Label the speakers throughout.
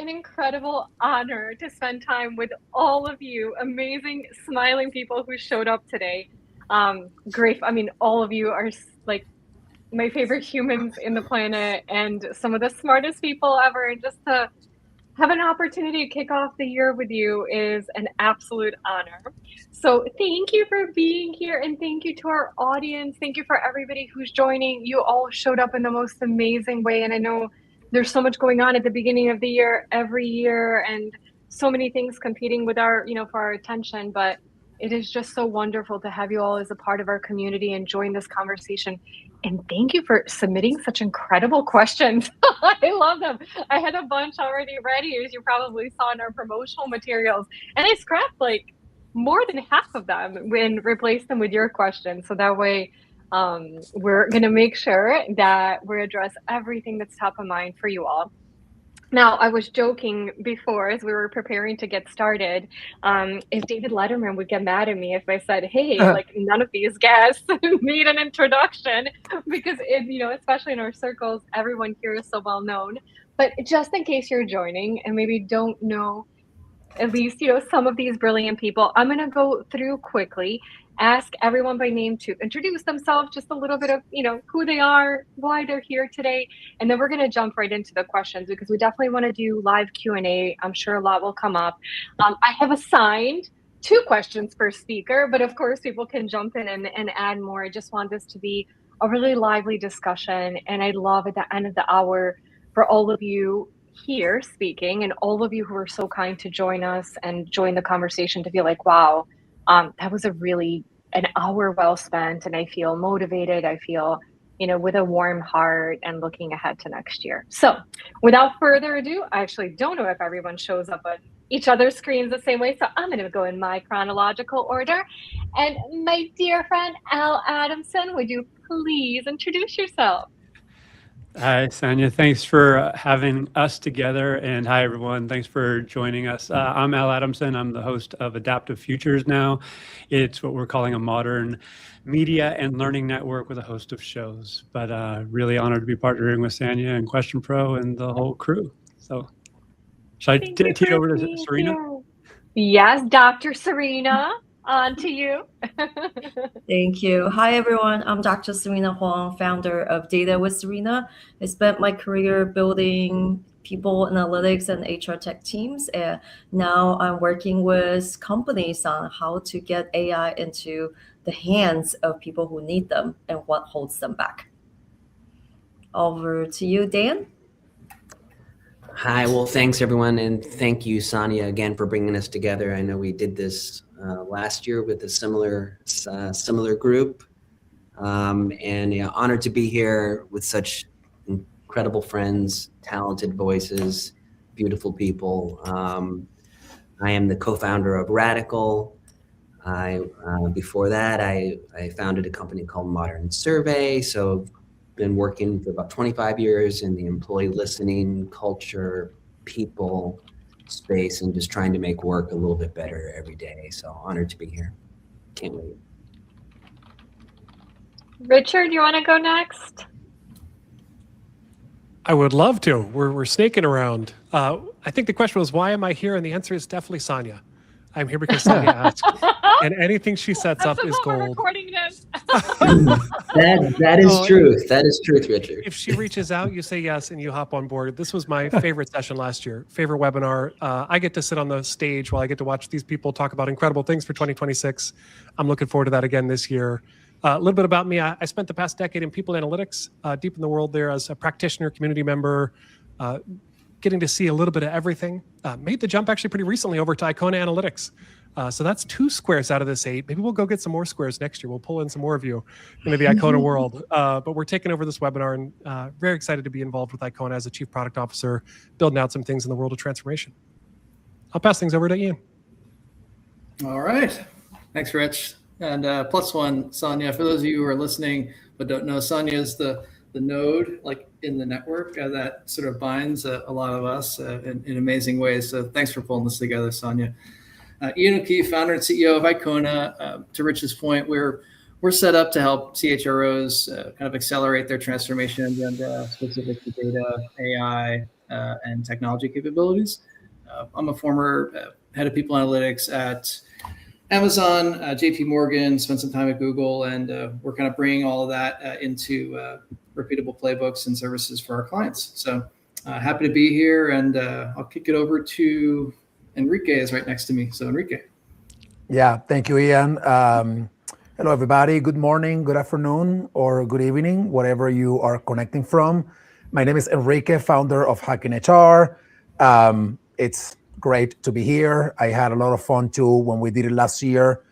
Speaker 1: an incredible honor to spend time with all of you amazing, smiling people who showed up today. Great. I mean, all of you are like my favorite humans in the planet and some of the smartest people ever. And just to have an opportunity to kick off the year with you is an absolute honor. So thank you for being here and thank you to our audience. Thank you for everybody who's joining. You all showed up in the most amazing way. And I know there's so much going on at the beginning of the year, every year, and so many things competing with our, for our attention. But it is just so wonderful to have you all as a part of our community and join this conversation. And thank you for submitting such incredible questions. I love them. I had a bunch already ready, as you probably saw in our promotional materials. And I scrapped like more than half of them and replaced them with your questions. So that way, we're going to make sure that we address everything that's top of mind for you all. Now, I was joking before as we were preparing to get started, if David Letterman would get mad at me if I said, hey, like none of these guests need an introduction because, especially in our circles, everyone here is so well known. But just in case you're joining and maybe don't know at least, some of these brilliant people, I'm going to go through quickly, ask everyone by name to introduce themselves, just a little bit of, who they are, why they're here today. And then we're going to jump right into the questions because we definitely want to do live Q&A. I'm sure a lot will come up. I have assigned 2 questions per speaker, but of course people can jump in and add more. I just want this to be a really lively discussion. And I'd love at the end of the hour for all of you here speaking and all of you who are so kind to join us and join the conversation to feel like, wow, that was an hour well spent. And I feel motivated. I feel, with a warm heart and looking ahead to next year. So without further ado, I actually don't know if everyone shows up on each other's screens the same way. So I'm going to go in my chronological order. And my dear friend, Al Adamson, would you please introduce yourself?
Speaker 2: Hi, Sonia. Thanks for having us together. And hi, everyone. Thanks for joining us. I'm Al Adamson. I'm the host of Adaptive Futures now. It's what we're calling a modern media and learning network with a host of shows. But really honored to be partnering with Sonia and Question Pro and the whole crew. So should I tee it over to Serena?
Speaker 1: Yes, Dr. Serena. On to you.
Speaker 3: Thank you. Hi, everyone. I'm Dr. Serena Huang, founder of Data with Serena. I spent my career building people analytics and HR tech teams, and now I'm working with companies on how to get AI into the hands of people who need them and what holds them back. Over to you, Dan.
Speaker 4: Hi, well, thanks everyone, and thank you, Sonia, again for bringing us together. I know we did this last year with a similar group, and honored to be here with such incredible friends, talented voices, beautiful people. I am the co-founder of Radical. Before that, I founded a company called Modern Survey. So been working for about 25 years in the employee listening, culture, people space, and just trying to make work a little bit better every day. So honored to be here. Can't wait.
Speaker 1: Richard, you want to go next?
Speaker 5: I would love to. We're snaking around. I think the question was, why am I here? And the answer is definitely Sonia. I'm here because Sonia asked. And anything she sets up is gold.
Speaker 1: Recording this.
Speaker 4: that is truth. That is truth, Richard.
Speaker 5: If she reaches out, you say yes, and you hop on board. This was my favorite session last year, favorite webinar. I get to sit on the stage while I get to watch these people talk about incredible things for 2026. I'm looking forward to that again this year. A little bit about me. I spent the past decade in people analytics, deep in the world there as a practitioner, community member, getting to see a little bit of everything. Made the jump actually pretty recently over to Icona Analytics. So that's 2 squares out of this 8. Maybe we'll go get some more squares next year. We'll pull in some more of you into the Icona world. But we're taking over this webinar and very excited to be involved with Icona as a chief product officer, building out some things in the world of transformation. I'll pass things over to Ian.
Speaker 6: All right. Thanks, Rich. And +1, Sonia, for those of you who are listening but don't know, Sonia is the node like in the network that sort of binds a lot of us in amazing ways. So thanks for pulling this together, Sonia. Ian O'Keefe, founder and CEO of Icona. To Rich's point, we're set up to help CHROs kind of accelerate their transformation agenda specific to data, AI, and technology capabilities. I'm a former head of people analytics at Amazon, JP Morgan, spent some time at Google, and we're kind of bringing all of that into repeatable playbooks and services for our clients. So happy to be here, and I'll kick it over to Enrique is right next to me. So Enrique.
Speaker 7: Yeah, thank you, Ian. Hello, everybody. Good morning, good afternoon, or good evening, wherever you are connecting from. My name is Enrique, founder of Hacking HR. It's great to be here. I had a lot of fun too when we did it last year,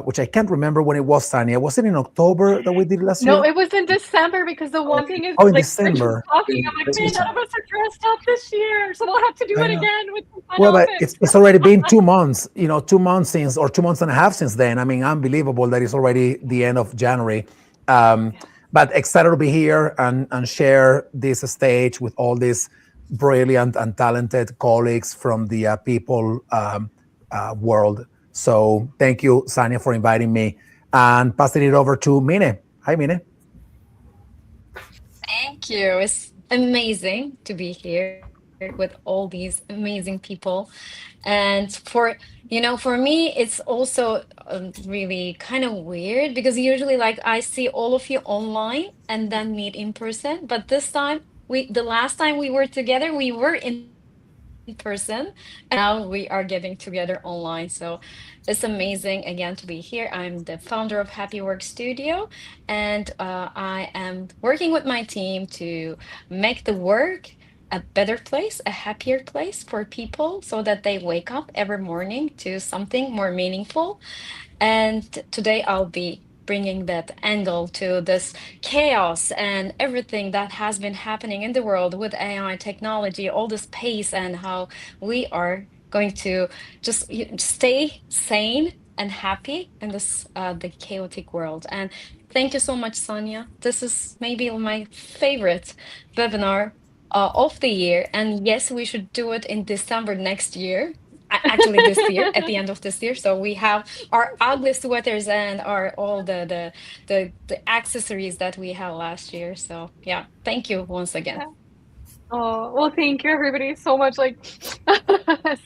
Speaker 7: which I can't remember when it was, Tanya. Was it in October that we did it last year?
Speaker 1: No, it was in December, because the one thing is,
Speaker 7: Oh, in
Speaker 1: like,
Speaker 7: December.
Speaker 1: Rich was talking, I'm like, man, none of us are dressed up this year, so we'll have to do it again with some fun
Speaker 7: Well, but
Speaker 1: outfits.
Speaker 7: it's already been 2 months, 2 months since, or 2 months and a half since then. I mean, unbelievable that it's already the end of January. But excited to be here and share this stage with all these brilliant and talented colleagues from the people world. So thank you, Sanya, for inviting me, and passing it over to Mine. Hi, Mine.
Speaker 8: Thank you. It's amazing to be here with all these amazing people. And for me, it's also really kind of weird, because usually, like, I see all of you online and then meet in person. But this time, the last time we were together, we were in person, and now we are getting together online. So it's amazing again to be here. I'm the founder of Happy Work Studio, and I am working with my team to make the work a better place, a happier place for people, so that they wake up every morning to something more meaningful. And today I'll be bringing that angle to this chaos and everything that has been happening in the world with AI technology, all this pace, and how we are going to just stay sane and happy in this the chaotic world. And thank you so much, Sonia. This is maybe my favorite webinar of the year. And yes, we should do it in December next year. Actually, this year, at the end of this year. So we have our ugly sweaters and all the accessories that we had last year. So yeah, thank you once again.
Speaker 1: Oh, well, thank you, everybody, so much. Like,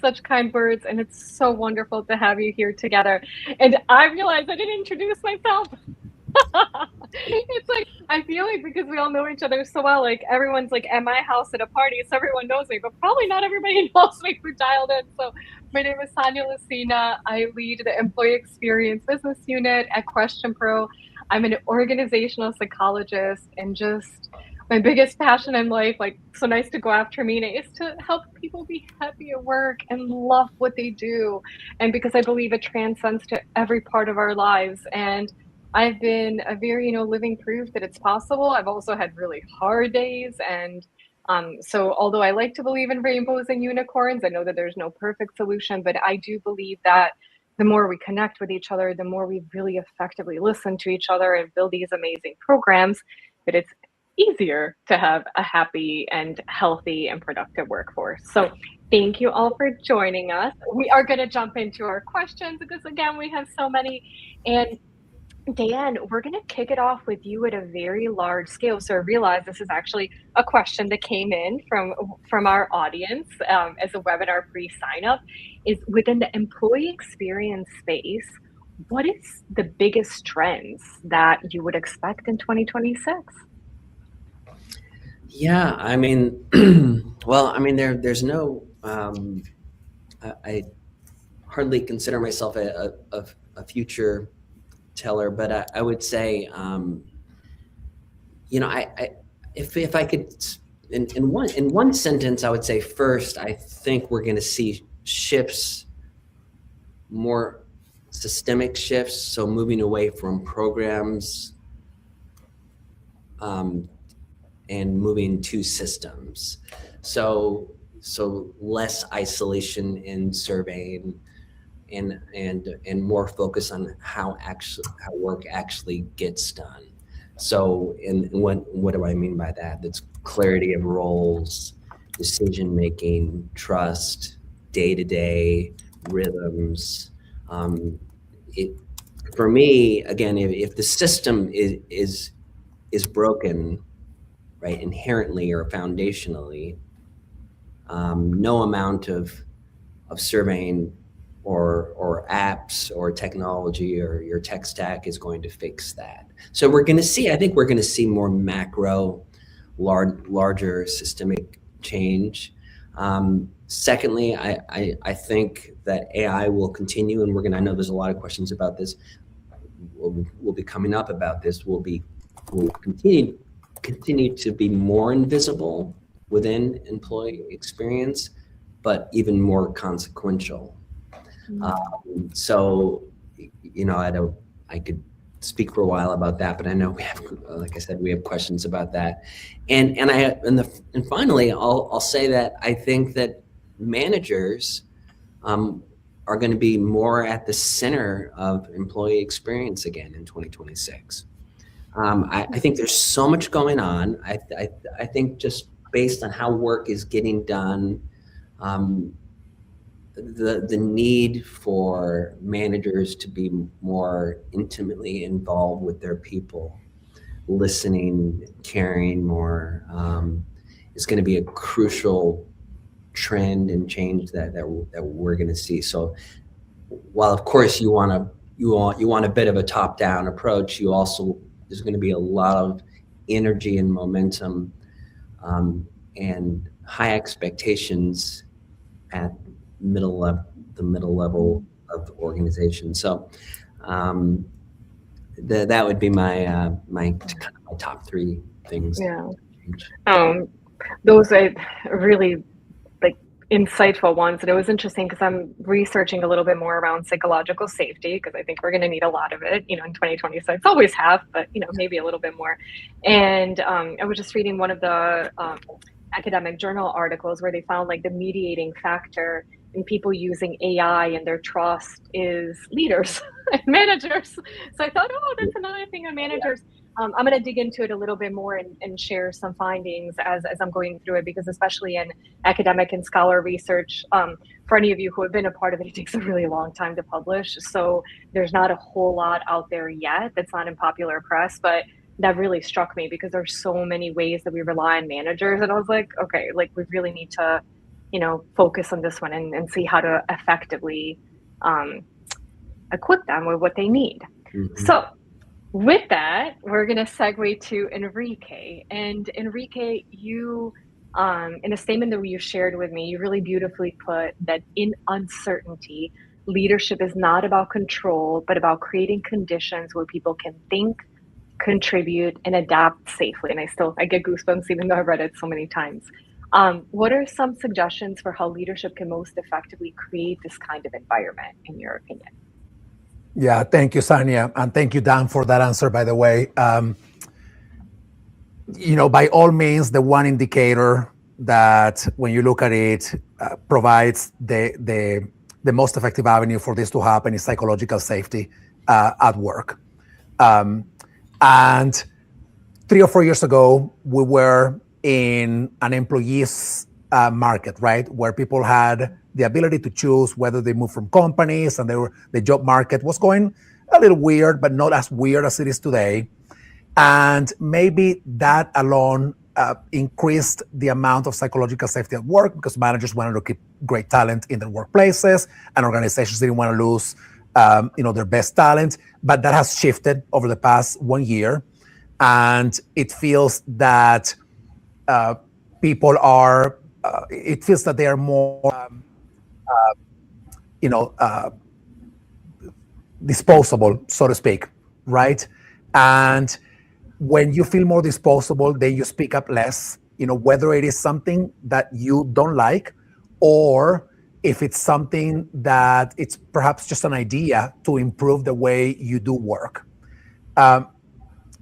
Speaker 1: such kind words, and it's so wonderful to have you here together. And I realized I didn't introduce myself. It's like, I feel like, because we all know each other so well, like, everyone's like at my house at a party, so everyone knows me, but probably not everybody knows me who dialed in. So my name is Sonia Lucina. I lead the Employee Experience Business Unit at Question Pro. I'm an organizational psychologist, and just my biggest passion in life, like, so nice to go after Mina, is to help people be happy at work and love what they do. And because I believe it transcends to every part of our lives. And I've been a very, living proof that it's possible. I've also had really hard days. And so although I like to believe in rainbows and unicorns, I know that there's no perfect solution, but I do believe that the more we connect with each other, the more we really effectively listen to each other and build these amazing programs, that it's easier to have a happy and healthy and productive workforce. So thank you all for joining us. We are going to jump into our questions, because again, we have so many. And Dan, we're going to kick it off with you at a very large scale. So I realize this is actually a question that came in from our audience as a webinar pre-sign up, is within the employee experience space, what is the biggest trends that you would expect in 2026?
Speaker 4: Yeah, I mean, well, I mean, there's no, I hardly consider myself a future teller, but I would say, if I could, in one sentence, I would say, first, I think we're going to see shifts, more systemic shifts, so moving away from programs, and moving to systems. So less isolation in surveying, and more focus on how work actually gets done. So, and what do I mean by that? That's clarity of roles, decision making, trust, day-to-day rhythms. For me, again, if the system is broken, right, inherently or foundationally, No amount of surveying or apps or technology or your tech stack is going to fix that. So I think we're going to see more macro, larger systemic change. Secondly, I think that AI will continue, and I know there's a lot of questions about this. We'll be coming up about this. Will continue to be more invisible within employee experience, but even more consequential. So, I could speak for a while about that, but I know we have, like I said, we have questions about that. And finally, I'll say that I think that managers are going to be more at the center of employee experience again in 2026. I think there's so much going on. I think just based on how work is getting done, the need for managers to be more intimately involved with their people, listening, caring more, is going to be a crucial trend and change that we're going to see. So, while of course you want a bit of a top-down approach, there's going to be a lot of energy and momentum and high expectations at the middle level of the organization. So that would be my top three things.
Speaker 1: Yeah. Those are really insightful ones. And it was interesting because I'm researching a little bit more around psychological safety, because I think we're going to need a lot of it, in 2026. Always have, but maybe a little bit more. And I was just reading one of the academic journal articles where they found the mediating factor in people using AI and their trust is leaders and managers. So I thought, that's another thing on managers. I'm going to dig into it a little bit more and share some findings as I'm going through it, because especially in academic and scholar research, for any of you who have been a part of it takes a really long time to publish. So there's not a whole lot out there yet that's not in popular press, but that really struck me because there's so many ways that we rely on managers. And I was like, okay, we really need to, focus on this one and see how to effectively equip them with what they need. Mm-hmm. So with that, we're going to segue to Enrique. And Enrique, you, in a statement that you shared with me, you really beautifully put that in uncertainty, leadership is not about control, but about creating conditions where people can think, contribute, and adapt safely. And I get goosebumps even though I've read it so many times. What are some suggestions for how leadership can most effectively create this kind of environment, in your opinion?
Speaker 7: Yeah, thank you, Sanya. And thank you, Dan, for that answer, by the way. By all means, the one indicator that when you look at it provides the most effective avenue for this to happen is psychological safety at work. And 3 or 4 years ago, we were in an employees market, right? Where people had the ability to choose whether they move from companies, and the job market was going a little weird, but not as weird as it is today. And maybe that alone increased the amount of psychological safety at work, because managers wanted to keep great talent in their workplaces, and organizations didn't want to lose their best talent. But that has shifted over the past 1 year. And it feels that people are, it feels that they are more, disposable, so to speak, right? And when you feel more disposable, then you speak up less, whether it is something that you don't like, or if it's something that it's perhaps just an idea to improve the way you do work.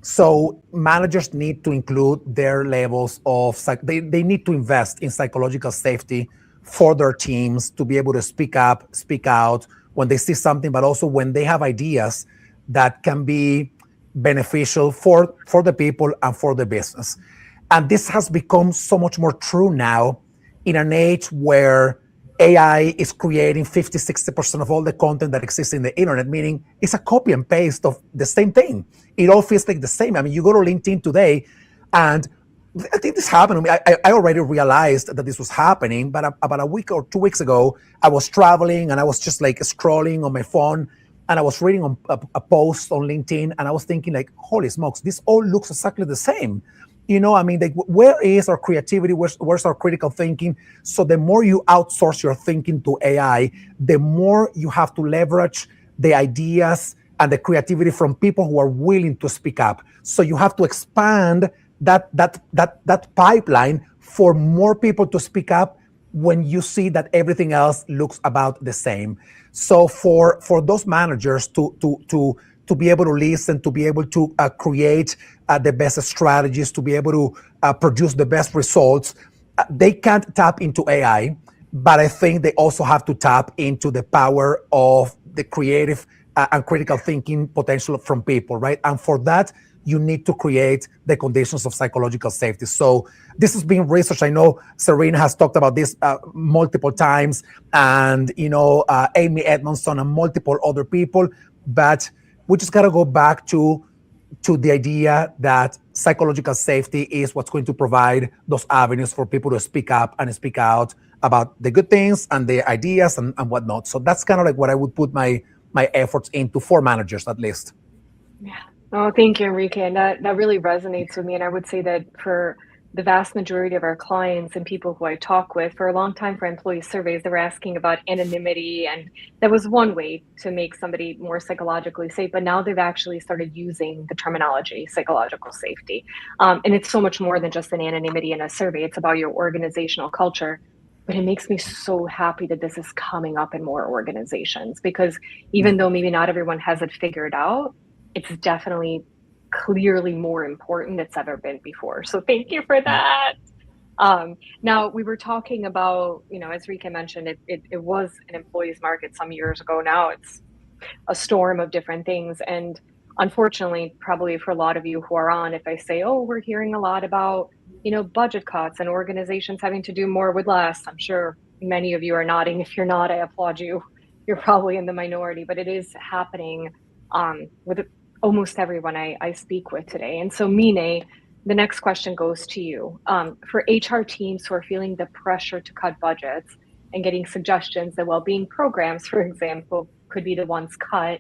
Speaker 7: So managers need to include their levels of, they need to invest in psychological safety for their teams to be able to speak up, speak out when they see something, but also when they have ideas that can be beneficial for the people and for the business. And this has become so much more true now in an age where AI is creating 50, 60% of all the content that exists in the internet, meaning it's a copy and paste of the same thing. It all feels like the same. I mean, you go to LinkedIn today and I think this happened to me. I already realized that this was happening, but about a week or 2 weeks ago, I was traveling and I was just like scrolling on my phone, and I was reading a post on LinkedIn, and I was thinking like, holy smokes, this all looks exactly the same. I mean, like, where is our creativity? Where's our critical thinking? So the more you outsource your thinking to AI, the more you have to leverage the ideas and the creativity from people who are willing to speak up. So you have to expand that pipeline for more people to speak up when you see that everything else looks about the same. So for those managers to be able to listen, to be able to create the best strategies, to be able to produce the best results, they can't tap into AI, but I think they also have to tap into the power of the creative and critical thinking potential from people, right? And for that, you need to create the conditions of psychological safety. So this is being researched. I know Serena has talked about this multiple times, and Amy Edmondson and multiple other people. But we just got to go back to the idea that psychological safety is what's going to provide those avenues for people to speak up and speak out about the good things and the ideas and whatnot. So that's kind of like what I would put my efforts into for managers, at least.
Speaker 1: Yeah. Oh, thank you, Enrique. And that really resonates with me. And I would say that for the vast majority of our clients and people who I talk with, for a long time for employee surveys, they were asking about anonymity. And that was one way to make somebody more psychologically safe. But now they've actually started using the terminology psychological safety. And it's so much more than just an anonymity in a survey. It's about your organizational culture. But it makes me so happy that this is coming up in more organizations, because even though maybe not everyone has it figured out, it's definitely clearly more important than it's ever been before. So thank you for that. Now, we were talking about, as Rika mentioned, it was an employees market some years ago. Now it's a storm of different things. And unfortunately, probably for a lot of you who are on, if I say, oh, we're hearing a lot about, budget cuts and organizations having to do more with less, I'm sure many of you are nodding. If you're not, I applaud you. You're probably in the minority, but it is happening with almost everyone I speak with today. And so, Mine, the next question goes to you. For HR teams who are feeling the pressure to cut budgets and getting suggestions that well-being programs, for example, could be the ones cut,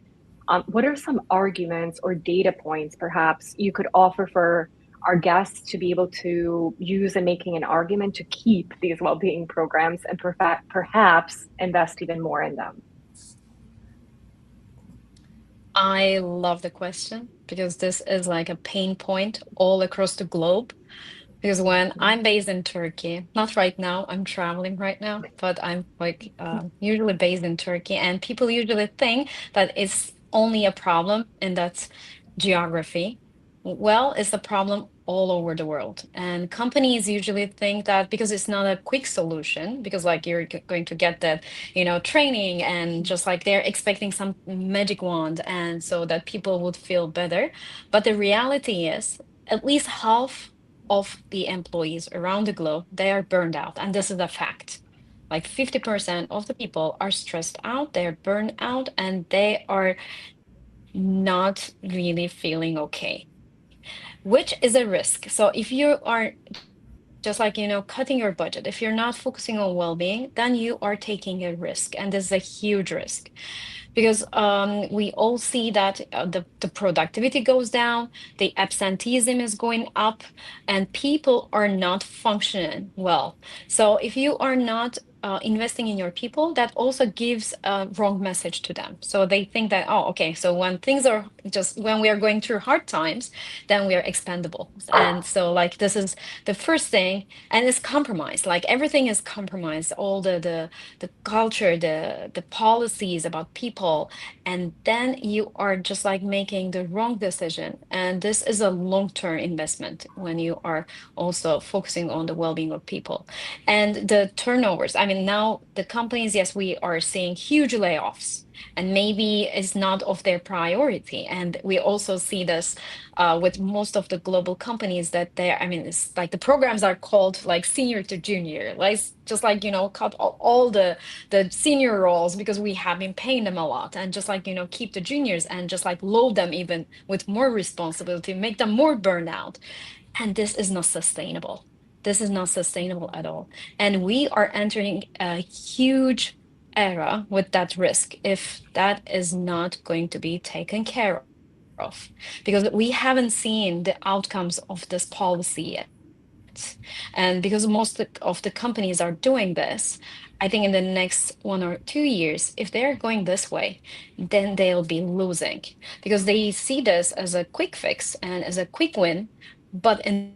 Speaker 1: what are some arguments or data points perhaps you could offer for our guests to be able to use in making an argument to keep these well-being programs and perhaps invest even more in them?
Speaker 8: I love the question, because this is like a pain point all across the globe. Because when I'm based in Turkey, not right now, I'm traveling right now, but I'm like usually based in Turkey, and people usually think that it's only a problem in that geography. Well, it's a problem all over the world. And companies usually think that because it's not a quick solution, because like you're going to get that, training, and just like they're expecting some magic wand, and so that people would feel better. But the reality is, at least half of the employees around the globe, they are burned out. And this is a fact. Like 50% of the people are stressed out, they're burned out, and they are not really feeling okay, which is a risk. So if you are just like, cutting your budget, if you're not focusing on well-being, then you are taking a risk. And this is a huge risk, because we all see that the productivity goes down, the absenteeism is going up, and people are not functioning well. So if you are not investing in your people, that also gives a wrong message to them. So they think that, oh, okay, so when we are going through hard times, then we are expendable. And so like this is the first thing, and it's compromised. Like everything is compromised, all the culture, the policies about people, and then you are just like making the wrong decision. And this is a long-term investment when you are also focusing on the well-being of people. And the turnovers, I mean, now the companies, yes, we are seeing huge layoffs, and maybe it's not of their priority. And we also see this with most of the global companies, that it's like the programs are called like senior to junior, like just like, cut all the senior roles, because we have been paying them a lot, and just like, keep the juniors and just like load them even with more responsibility, make them more burnout. And this is not sustainable. This is not sustainable at all. And we are entering a huge era with that risk if that is not going to be taken care of. Because we haven't seen the outcomes of this policy yet. And because most of the companies are doing this, I think in the next 1 or 2 years, if they're going this way, then they'll be losing because they see this as a quick fix and as a quick win. But in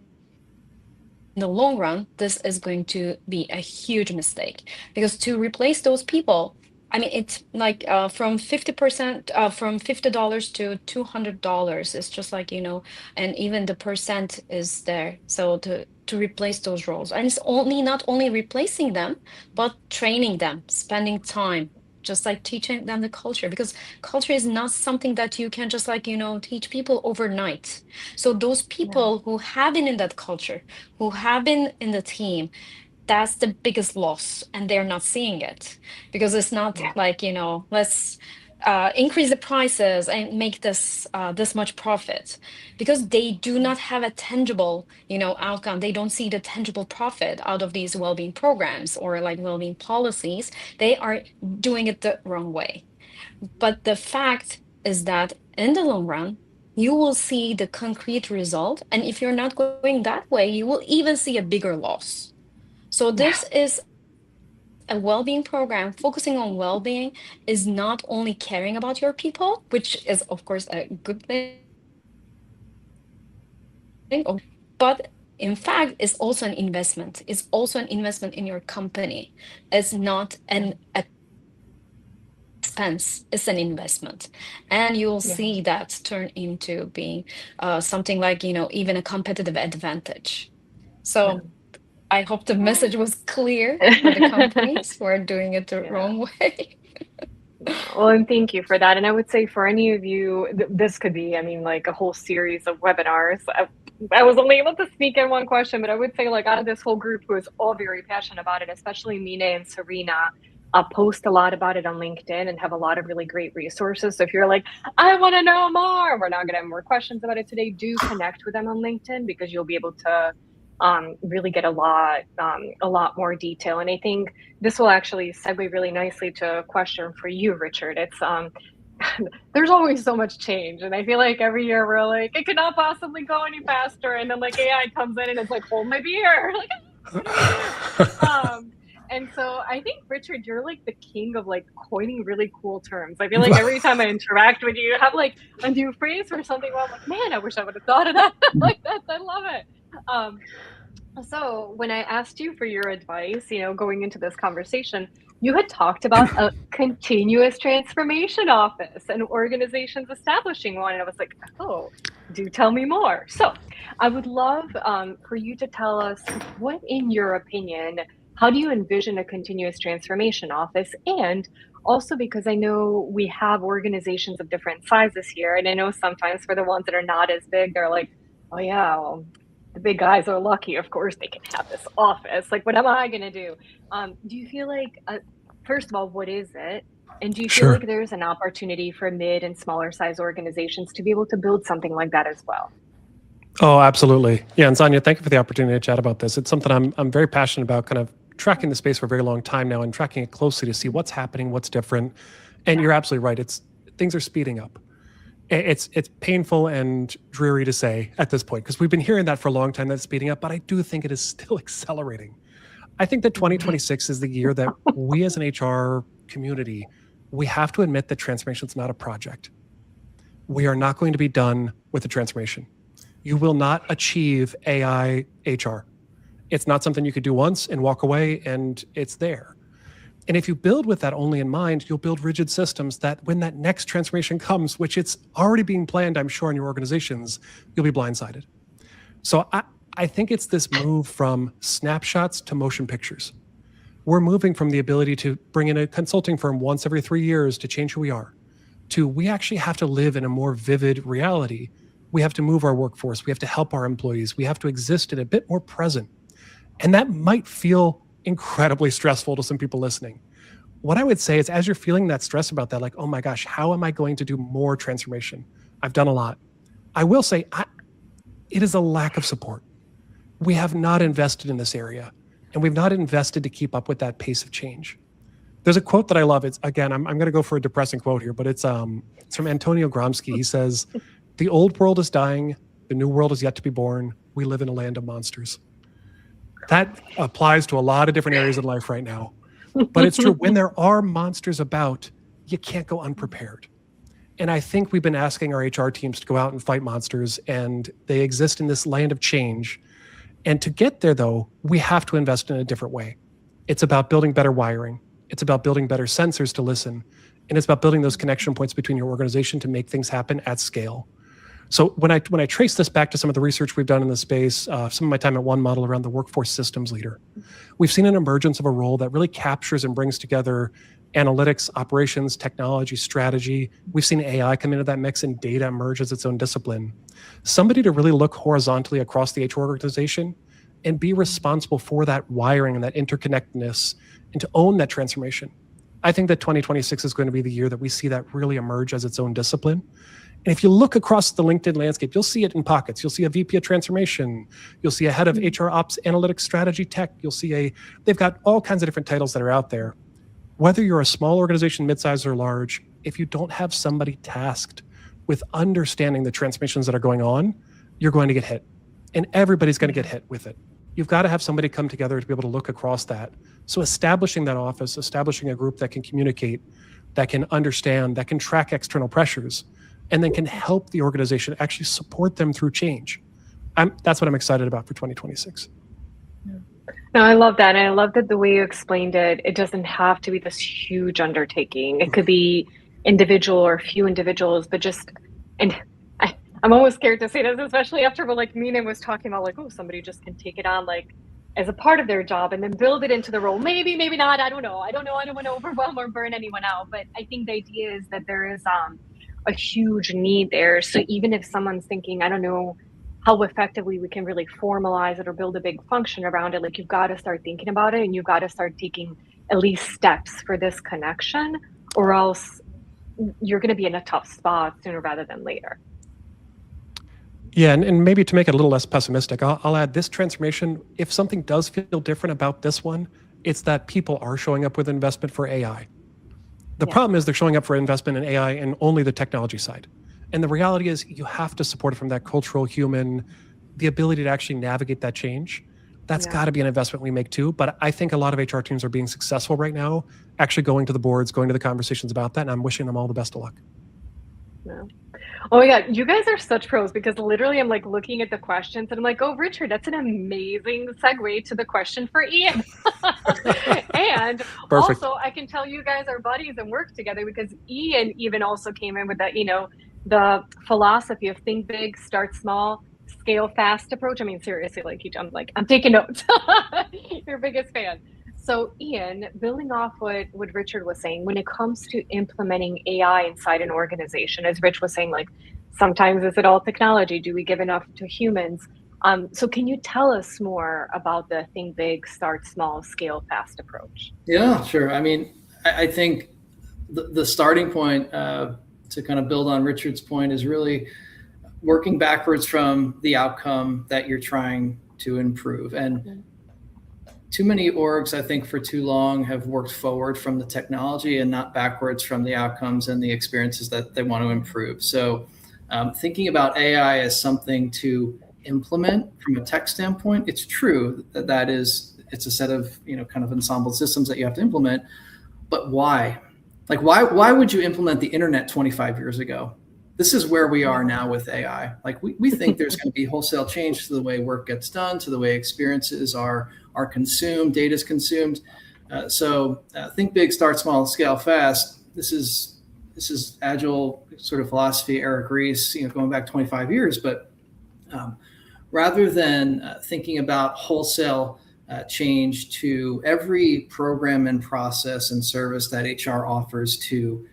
Speaker 8: the long run, this is going to be a huge mistake because to replace those people, I mean, it's like from 50%, from $50 to $200. It's just like, and even the percent is there. So to replace those roles, and it's not only replacing them, but training them, spending time, just like teaching them the culture, because culture is not something that you can just like, teach people overnight. So those people who have been in that culture, who have been in the team, that's the biggest loss, and they're not seeing it because it's not like, let's increase the prices and make this much profit, because they do not have a tangible, outcome. They don't see the tangible profit out of these well-being programs or like well-being policies. They are doing it the wrong way. But the fact is that in the long run, you will see the concrete result. And if you're not going that way, you will even see a bigger loss. So this is a well-being program. Focusing on well-being is not only caring about your people, which is of course a good thing, but in fact it's also an investment. It's also an investment in your company. It's not an expense, it's an investment. And you'll see that turn into being something like, even a competitive advantage. So I hope the message was clear for the companies who are doing it the wrong way.
Speaker 1: Well, and thank you for that. And I would say for any of you, this could be, I mean, like a whole series of webinars. I was only able to speak in one question, but I would say like out of this whole group who is all very passionate about it, especially Mina and Serena, post a lot about it on LinkedIn and have a lot of really great resources. So if you're like, I want to know more, we're not going to have more questions about it today, do connect with them on LinkedIn because you'll be able to really get a lot more detail. And I think this will actually segue really nicely to a question for you, Richard. It's there's always so much change, and I feel like every year we're like, it cannot possibly go any faster, and then like AI comes in and it's like, hold my beer. And so I think, Richard, you're like the king of like coining really cool terms. I feel like every time I interact with you, you have like a new phrase or something where I'm like, man, I wish I would have thought of that. Like that, I love it. So when I asked you for your advice, going into this conversation, you had talked about a continuous transformation office and organizations establishing one. And I was like, oh, do tell me more. So I would love for you to tell us what, in your opinion, how do you envision a continuous transformation office? And also because I know we have organizations of different sizes here. And I know sometimes for the ones that are not as big, they're like, oh yeah, well, the big guys are lucky. Of course, they can have this office. Like, what am I going to do? Do you feel like, first of all, what is it? And do you feel like there's an opportunity for mid and smaller size organizations to be able to build something like that as well?
Speaker 5: Oh, absolutely. Yeah. And Sonia, thank you for the opportunity to chat about this. It's something I'm very passionate about, kind of tracking the space for a very long time now and tracking it closely to see what's happening, what's different. And you're absolutely right. Things are speeding up. It's painful and dreary to say at this point, because we've been hearing that for a long time, that it's speeding up, but I do think it is still accelerating. I think that 2026 is the year that we as an HR community, we have to admit that transformation is not a project. We are not going to be done with the transformation. You will not achieve AI HR. It's not something you could do once and walk away and it's there. And if you build with that only in mind, you'll build rigid systems that when that next transformation comes, which it's already being planned, I'm sure, in your organizations, you'll be blindsided. So I think it's this move from snapshots to motion pictures. We're moving from the ability to bring in a consulting firm once every 3 years to change who we are, to we actually have to live in a more vivid reality. We have to move our workforce. We have to help our employees. We have to exist in a bit more present. And that might feel incredibly stressful to some people listening. What I would say is, as you're feeling that stress about that, like, oh my gosh, how am I going to do more transformation? I've done a lot. I will say, it is a lack of support. we have not invested in this area, and we've not invested to keep up with that pace of change. There's a quote that I love. It's, again, I'm going to go for a depressing quote here, but it's from Antonio Gramsci. He says, "The old world is dying. The new world is yet to be born. We live in a land of monsters." That applies to a lot of different areas of life right now. But it's true. When there are monsters about, you can't go unprepared. And I think we've been asking our HR teams to go out and fight monsters, and they exist in this land of change. And to get there, though, we have to invest in a different way. It's about building better wiring. It's about building better sensors to listen. And it's about building those connection points between your organization to make things happen at scale. So when I trace this back to some of the research we've done in the space, some of my time at One Model around the workforce systems leader, we've seen an emergence of a role that really captures and brings together analytics, operations, technology, strategy. We've seen AI come into that mix, and data emerge as its own discipline. Somebody to really look horizontally across the HR organization and be responsible for that wiring and that interconnectedness, and to own that transformation. I think that 2026 is going to be the year that we see that really emerge as its own discipline. And if you look across the LinkedIn landscape, you'll see it in pockets. You'll see a VP of transformation. You'll see a head of HR ops, analytics, strategy, tech. You'll see they've got all kinds of different titles that are out there. Whether you're a small organization, midsize or large, if you don't have somebody tasked with understanding the transformations that are going on, you're going to get hit. And everybody's going to get hit with it. You've got to have somebody come together to be able to look across that. So establishing that office, establishing a group that can communicate, that can understand, that can track external pressures, and then can help the organization actually support them through change. That's what I'm excited about for 2026.
Speaker 1: No, I love that. And I love that the way you explained it, it doesn't have to be this huge undertaking. It could be individual or a few individuals, but just, and I'm almost scared to say this, especially after what like Mina was talking about, like, oh, somebody just can take it on like as a part of their job and then build it into the role. Maybe, maybe not. I don't know. I don't want to overwhelm or burn anyone out. But I think the idea is that there is a huge need there. So even if someone's thinking, I don't know how effectively we can really formalize it or build a big function around it, like you've got to start thinking about it, and you've got to start taking at least steps for this connection, or else you're going to be in a tough spot sooner rather than later.
Speaker 5: Yeah, and maybe to make it a little less pessimistic, I'll add this transformation, if something does feel different about this one, it's that people are showing up with investment for AI. The problem is they're showing up for investment in AI and only the technology side. And the reality is you have to support it from that cultural, human, the ability to actually navigate that change. That's got to be an investment we make too. But I think a lot of HR teams are being successful right now, actually going to the boards, going to the conversations about that. And I'm wishing them all the best of luck.
Speaker 1: Yeah. Oh my God, you guys are such pros, because literally I'm like looking at the questions and I'm like, oh, Richard, that's an amazing segue to the question for Ian. And
Speaker 5: Perfect.
Speaker 1: Also, I can tell you guys are buddies and work together, because Ian even also came in with that, the philosophy of think big, start small, scale fast approach. I mean, seriously, I'm taking notes. Your biggest fan. So Ian, building off what Richard was saying, when it comes to implementing AI inside an organization, as Rich was saying, like sometimes is it all technology? Do we give enough to humans? So can you tell us more about the think big, start small, scale fast approach?
Speaker 6: Yeah, sure. I mean, I think the starting point to kind of build on Richard's point is really working backwards from the outcome that you're trying to improve. And too many orgs, I think, for too long have worked forward from the technology and not backwards from the outcomes and the experiences that they want to improve. So thinking about AI as something to implement from a tech standpoint, it's true that it's a set of, kind of ensemble systems that you have to implement. But why? Like, why would you implement the internet 25 years ago? This is where we are now with AI. Like we think there's going to be wholesale change to the way work gets done, to the way experiences are consumed, data is consumed. So think big, start small, scale fast. This is agile sort of philosophy, Eric Ries, going back 25 years. But rather than thinking about wholesale change to every program and process and service that HR offers to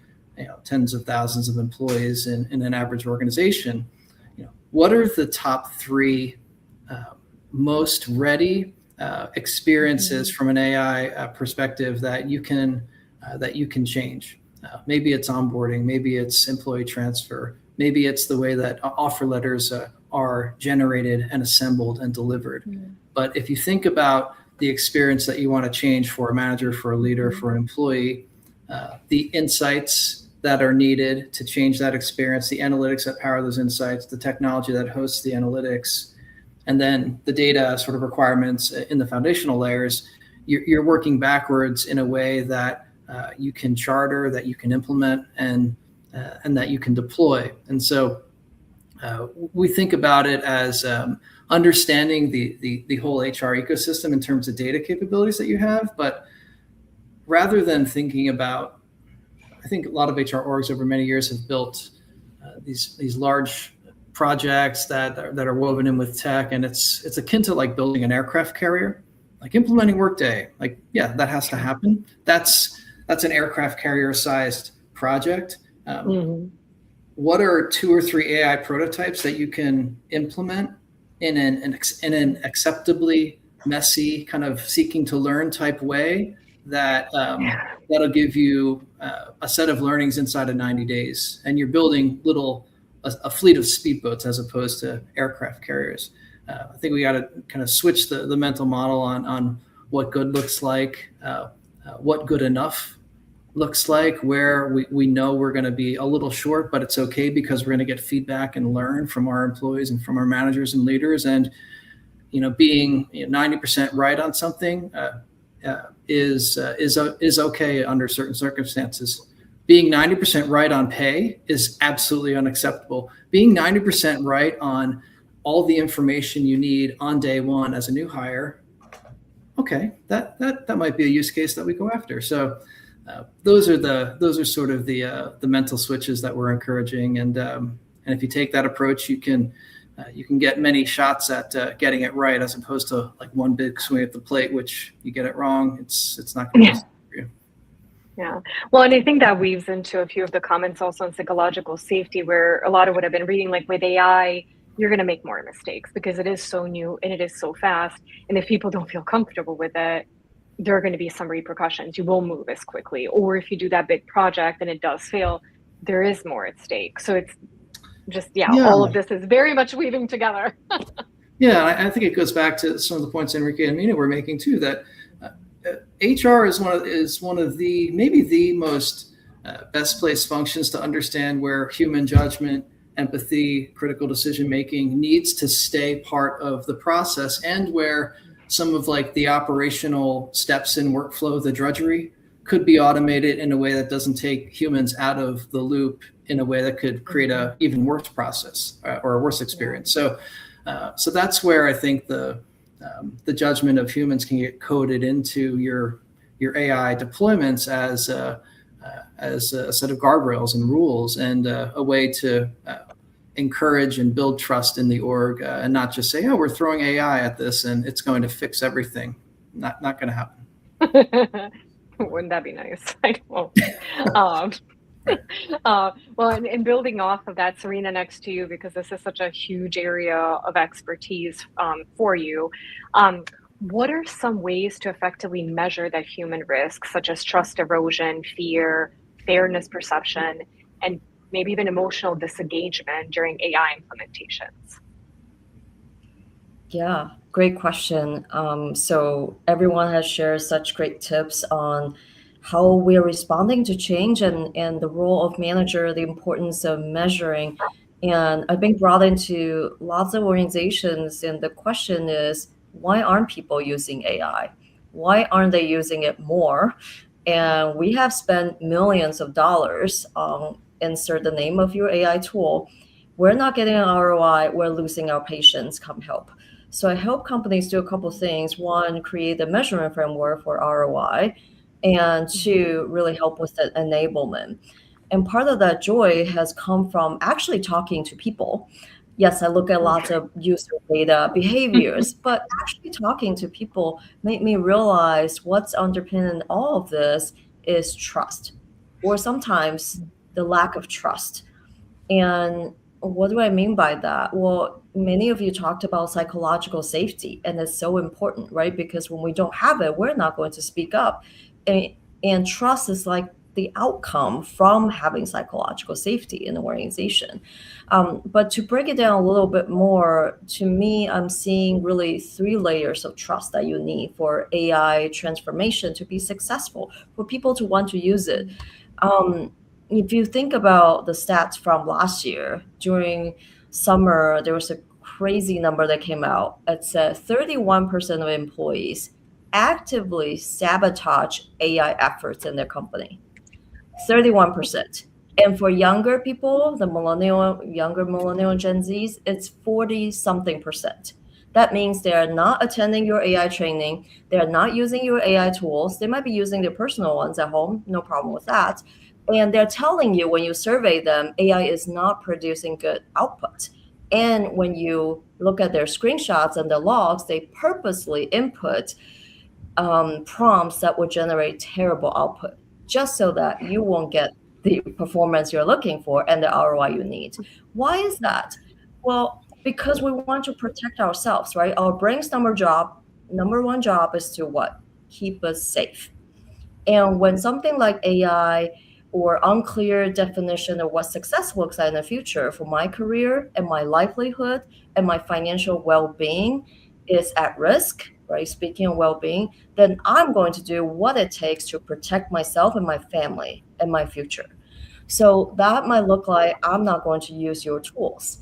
Speaker 6: tens of thousands of employees in an average organization, what are the top three most ready experiences from an AI perspective that you can change? Maybe it's onboarding, maybe it's employee transfer, maybe it's the way that offer letters are generated and assembled and delivered. But if you think about the experience that you want to change for a manager, for a leader, for an employee, the insights that are needed to change that experience, the analytics that power those insights, the technology that hosts the analytics, and then the data sort of requirements in the foundational layers, you're working backwards in a way that you can charter, that you can implement, and that you can deploy. And so we think about it as understanding the whole HR ecosystem in terms of data capabilities that you have. But rather than thinking about, I think a lot of HR orgs over many years have built these large projects that are woven in with tech, and it's akin to like building an aircraft carrier, like implementing Workday. Like, yeah, that has to happen. That's an aircraft carrier sized project. What are 2 or 3 AI prototypes that you can implement in an acceptably messy kind of seeking to learn type way that that'll give you a set of learnings inside of 90 days, and you're building a fleet of speedboats as opposed to aircraft carriers. I think we got to kind of switch the mental model on what good looks like, what good enough looks like, where we know we're going to be a little short, but it's okay because we're going to get feedback and learn from our employees and from our managers and leaders. And being 90% right on something is okay under certain circumstances. Being 90% right on pay is absolutely unacceptable. Being 90% right on all the information you need on day one as a new hire, okay, that might be a use case that we go after. So those are sort of the mental switches that we're encouraging, and if you take that approach, you can get many shots at getting it right, as opposed to like one big swing at the plate, which you get it wrong, it's not going to.
Speaker 1: Yeah. Well, and I think that weaves into a few of the comments also on psychological safety, where a lot of what I've been reading, like with AI, you're going to make more mistakes because it is so new and it is so fast. And if people don't feel comfortable with it, there are going to be some repercussions. You won't move as quickly. Or if you do that big project and it does fail, there is more at stake. So it's just, all of this is very much weaving together.
Speaker 6: Yeah, I think it goes back to some of the points Enrique and Mina were making too, that HR is one of the maybe the most best placed functions to understand where human judgment, empathy, critical decision making needs to stay part of the process, and where some of like the operational steps in workflow, the drudgery, could be automated in a way that doesn't take humans out of the loop in a way that could create a even worse process or a worse experience. So that's where I think the judgment of humans can get coded into your AI deployments as a set of guardrails and rules, and a way to encourage and build trust in the org, and not just say, oh, we're throwing AI at this and it's going to fix everything. Not going to happen.
Speaker 1: Wouldn't that be nice? I don't. Well, and building off of that, Serena, next to you, because this is such a huge area of expertise for you. What are some ways to effectively measure that human risk, such as trust erosion, fear, fairness perception, and maybe even emotional disengagement during AI implementations?
Speaker 3: Yeah, great question. So everyone has shared such great tips on how we're responding to change and the role of manager, the importance of measuring. And I've been brought into lots of organizations, and the question is, why aren't people using AI? Why aren't they using it more? And we have spent millions of dollars on insert the name of your AI tool. We're not getting an ROI, we're losing our patients, come help. So I help companies do a couple of things. One, create a measurement framework for ROI, and two, really help with the enablement. And part of that joy has come from actually talking to people. Yes, I look at lots of user data behaviors, but actually talking to people made me realize what's underpinning all of this is trust, or sometimes the lack of trust. And what do I mean by that? Well, many of you talked about psychological safety, and it's so important, right? Because when we don't have it, we're not going to speak up. And trust is like the outcome from having psychological safety in the organization. But to break it down a little bit more, to me, I'm seeing really 3 layers of trust that you need for AI transformation to be successful, for people to want to use it. If you think about the stats from last year, during summer, there was a crazy number that came out. It said 31% of employees actively sabotage AI efforts in their company. 31%. And for younger people, the younger millennial Gen Zs, it's 40 something percent. That means they are not attending your AI training. They are not using your AI tools. They might be using their personal ones at home. No problem with that. And they're telling you when you survey them, AI is not producing good output. And when you look at their screenshots and the logs, they purposely input prompts that will generate terrible output just so that you won't get the performance you're looking for and the ROI you need. Why is that? Well, because we want to protect ourselves, right? Our brain's number one job is to what? Keep us safe. And when something like AI or unclear definition of what success looks like in the future for my career and my livelihood and my financial well-being is at risk, right? Speaking of well-being, then I'm going to do what it takes to protect myself and my family and my future. So that might look like I'm not going to use your tools.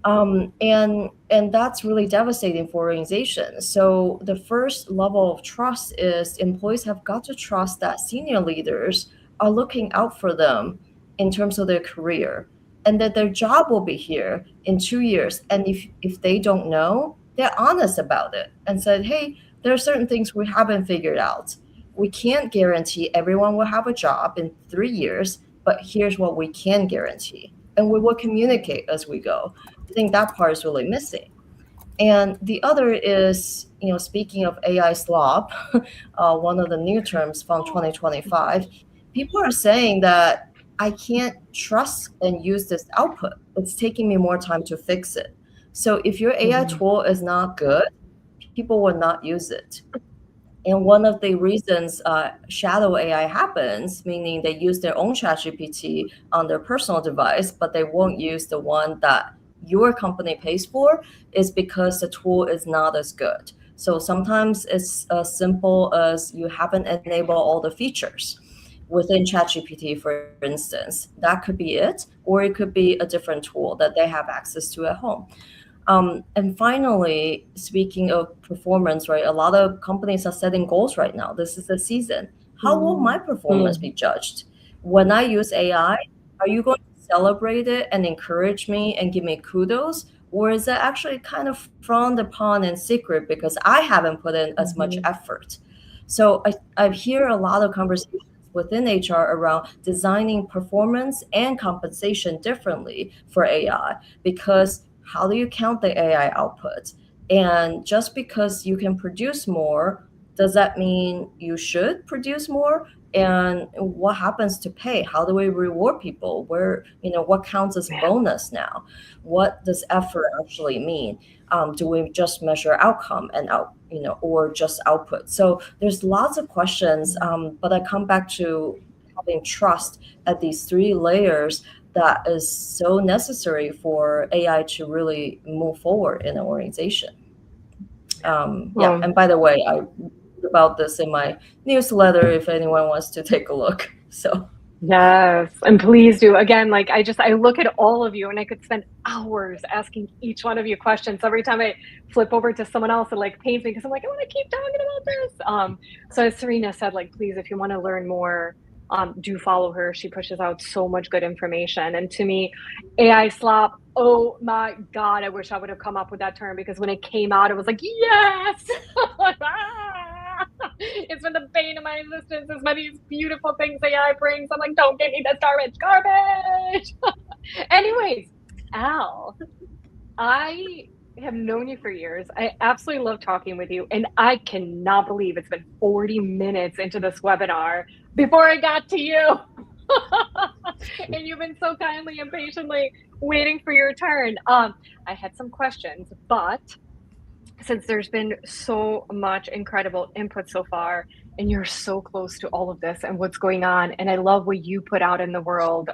Speaker 3: And that's really devastating for organizations. So the first level of trust is employees have got to trust that senior leaders are looking out for them in terms of their career, and that their job will be here in 2 years. And if they don't know, they're honest about it and said, hey, there are certain things we haven't figured out. We can't guarantee everyone will have a job in 3 years, but here's what we can guarantee. And we will communicate as we go. I think that part is really missing. And the other is, speaking of AI slop, one of the new terms from 2025, people are saying that I can't trust and use this output. It's taking me more time to fix it. So if your AI tool is not good, people will not use it. And one of the reasons shadow AI happens, meaning they use their own ChatGPT on their personal device, but they won't use the one that your company pays for, is because the tool is not as good. So sometimes it's as simple as you haven't enabled all the features within ChatGPT, for instance. That could be it, or it could be a different tool that they have access to at home. And finally, speaking of performance, right, a lot of companies are setting goals right now. This is the season. How will my performance be judged? When I use AI, are you going to celebrate it and encourage me and give me kudos? Or is it actually kind of frowned upon in secret because I haven't put in as much effort? So I hear a lot of conversations within HR around designing performance and compensation differently for AI, because how do you count the AI output? And just because you can produce more, does that mean you should produce more? And what happens to pay? How do we reward people? What counts as bonus now? What does effort actually mean? Do we just measure outcome and or just output? So there's lots of questions, but I come back to having trust at these 3 layers that is so necessary for AI to really move forward in an organization. And by the way, I wrote about this in my newsletter if anyone wants to take a look. So
Speaker 1: yes, and please do. Again, I look at all of you and I could spend hours asking each one of you questions. Every time I flip over to someone else, it pains me because I'm I want to keep talking about this. So as Serena said, please, if you want to learn more, do follow her. She pushes out so much good information. And to me, AI slop, oh my God, I wish I would have come up with that term, because when it came out, it was yes! It's been the bane of my existence. It's been these beautiful things AI brings. I'm don't give me this garbage. Anyways, Al, I have known you for years. I absolutely love talking with you. And I cannot believe it's been 40 minutes into this webinar before I got to you. And you've been so kindly and patiently waiting for your turn. I had some questions, but since there's been so much incredible input so far, and you're so close to all of this and what's going on. And I love what you put out in the world,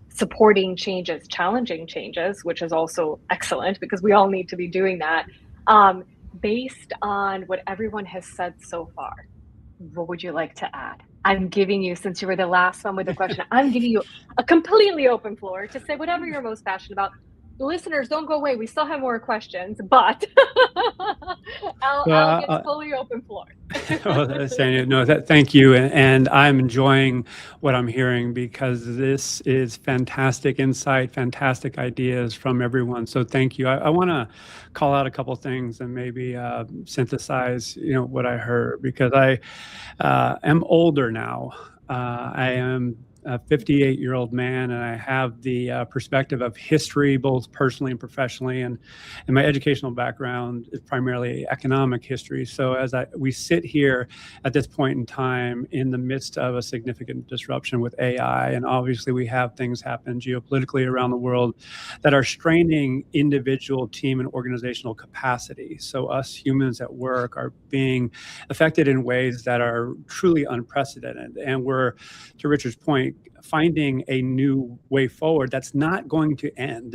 Speaker 1: supporting changes, challenging changes, which is also excellent because we all need to be doing that. Based on what everyone has said so far, what would you like to add? I'm giving you, since you were the last one with the question, I'm giving you a completely open floor to say whatever you're most passionate about. The listeners, don't go away. We still have more questions, but Al gets fully open floor.
Speaker 2: Well, Sanya, no, thank you. And I'm enjoying what I'm hearing because this is fantastic insight, fantastic ideas from everyone. So thank you. I want to call out a couple things and maybe synthesize, what I heard, because I am older now. I am a 58-year-old man, and I have the perspective of history, both personally and professionally, and my educational background is primarily economic history. So as we sit here at this point in time in the midst of a significant disruption with AI, and obviously we have things happen geopolitically around the world that are straining individual, team, and organizational capacity. So us humans at work are being affected in ways that are truly unprecedented. And we're, to Richard's point, finding a new way forward that's not going to end.